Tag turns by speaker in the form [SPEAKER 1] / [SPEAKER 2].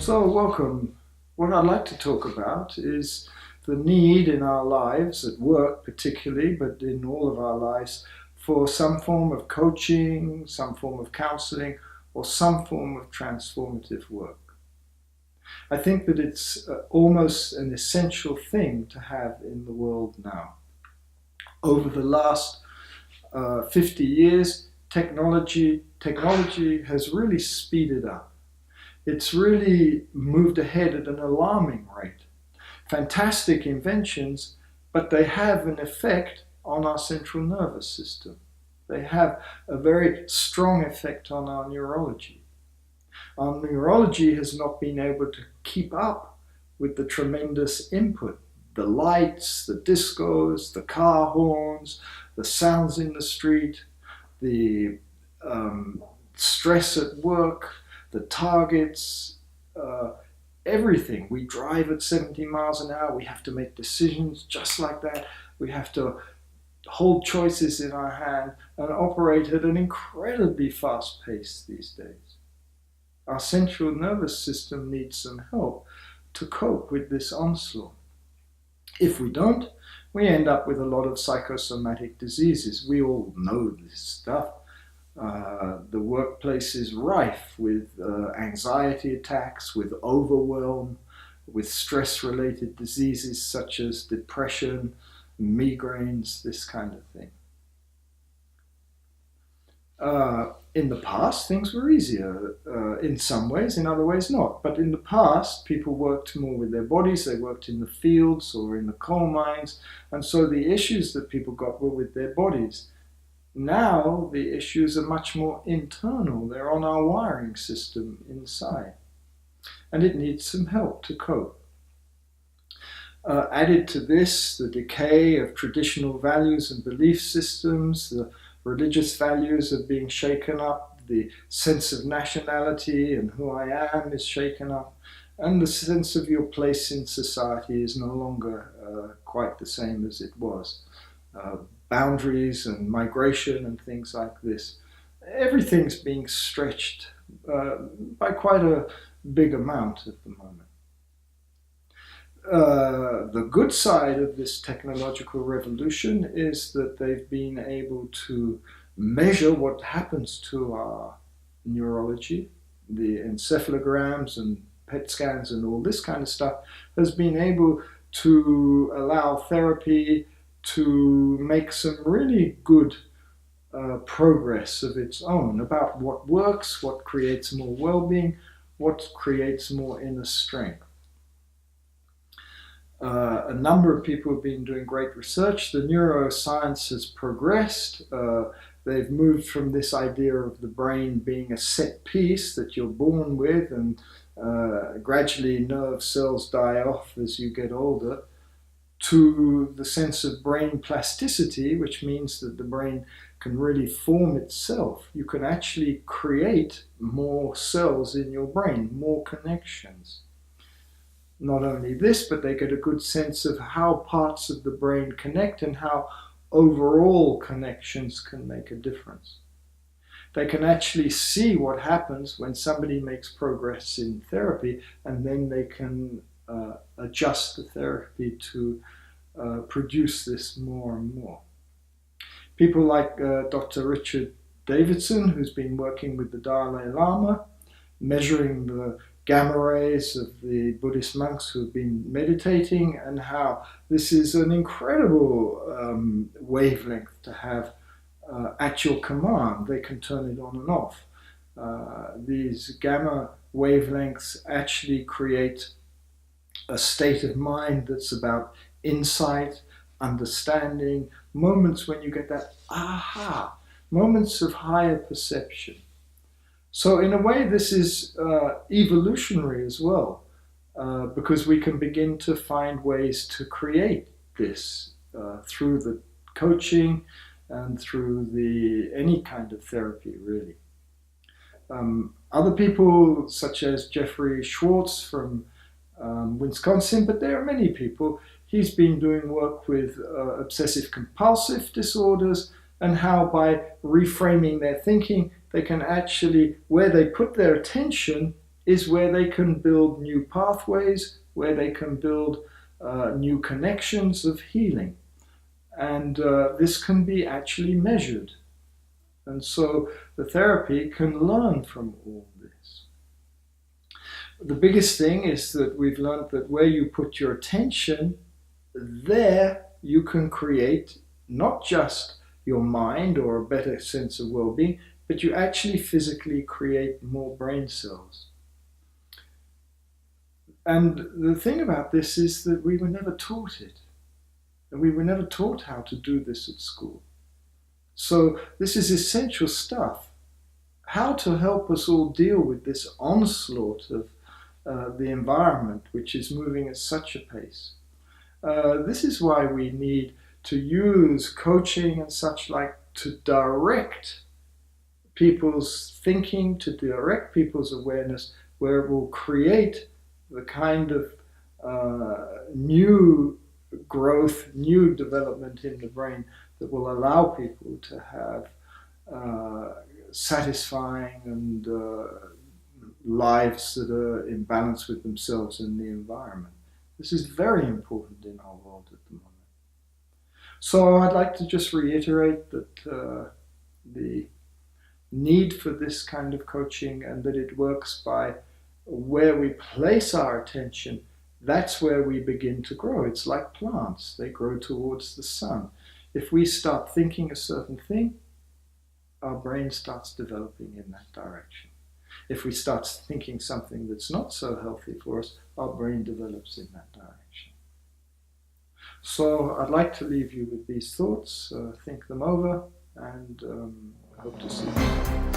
[SPEAKER 1] So, welcome. What I'd like to talk about is the need in our lives, at work particularly, but in all of our lives, for some form of coaching, some form of counseling, or some form of transformative work. I think that it's almost an essential thing to have in the world now. Over the last 50 years, technology has really speeded up. It's really moved ahead at an alarming rate. Fantastic inventions, but they have an effect on our central nervous system. They have a very strong effect on our neurology. Our neurology has not been able to keep up with the tremendous input. The lights, the discos, the car horns, the sounds in the street, the stress at work, the targets, everything. We drive at 70 miles an hour. We have to make decisions just like that. We have to hold choices in our hand and operate at an incredibly fast pace these days. Our central nervous system needs some help to cope with this onslaught. If we don't, we end up with a lot of psychosomatic diseases. We all know this stuff. The workplace is rife with anxiety attacks, with overwhelm, with stress-related diseases such as depression, migraines, this kind of thing. In the past, things were easier in some ways, in other ways not. But in the past, people worked more with their bodies, they worked in the fields or in the coal mines, and so the issues that people got were with their bodies. Now, the issues are much more internal. They're on our wiring system inside. And it needs some help to cope. Added to this, the decay of traditional values and belief systems, the religious values are being shaken up, the sense of nationality and who I am is shaken up, and the sense of your place in society is no longer quite the same as it was. Boundaries and migration and things like this. Everything's being stretched by quite a big amount at the moment. The good side of this technological revolution is that they've been able to measure what happens to our neurology. The encephalograms and PET scans and all this kind of stuff has been able to allow therapy to make some really good progress of its own about what works, what creates more well-being, what creates more inner strength. A number of people have been doing great research. The neuroscience has progressed. They've moved from this idea of the brain being a set piece that you're born with and gradually nerve cells die off as you get older, to the sense of brain plasticity, which means that the brain can really form itself. You can actually create more cells in your brain, more connections. Not only this, but they get a good sense of how parts of the brain connect and how overall connections can make a difference. They can actually see what happens when somebody makes progress in therapy, and then they can adjust the therapy to produce this more and more. People like Dr. Richard Davidson, who's been working with the Dalai Lama, measuring the gamma rays of the Buddhist monks who have been meditating, and how this is an incredible wavelength to have at your command. They can turn it on and off. These gamma wavelengths actually create a state of mind that's about insight, understanding, moments when you get that aha, moments of higher perception. So in a way this is evolutionary as well, because we can begin to find ways to create this through the coaching and through any kind of therapy, really. Other people, such as Jeffrey Schwartz from Wisconsin, but there are many people, he's been doing work with obsessive compulsive disorders and how by reframing their thinking, they can actually, where they put their attention is where they can build new pathways, where they can build new connections of healing. And this can be actually measured. And so the therapy can learn from all this. The biggest thing is that we've learned that where you put your attention, there you can create not just your mind or a better sense of well-being, but you actually physically create more brain cells. And the thing about this is that we were never taught it. And we were never taught how to do this at school. So this is essential stuff. How to help us all deal with this onslaught of the environment, which is moving at such a pace. This is why we need to use coaching and such like to direct people's thinking, to direct people's awareness, where it will create the kind of new growth, new development in the brain that will allow people to have satisfying and lives that are in balance with themselves and the environment. This is very important in our world at the moment. So I'd like to just reiterate that the need for this kind of coaching, and that it works by where we place our attention. That's where we begin to grow. It's like plants. They grow towards the sun. If we start thinking a certain thing, our brain starts developing in that direction. If we start thinking something that's not so healthy for us, our brain develops in that direction. So I'd like to leave you with these thoughts, think them over, and hope to see you.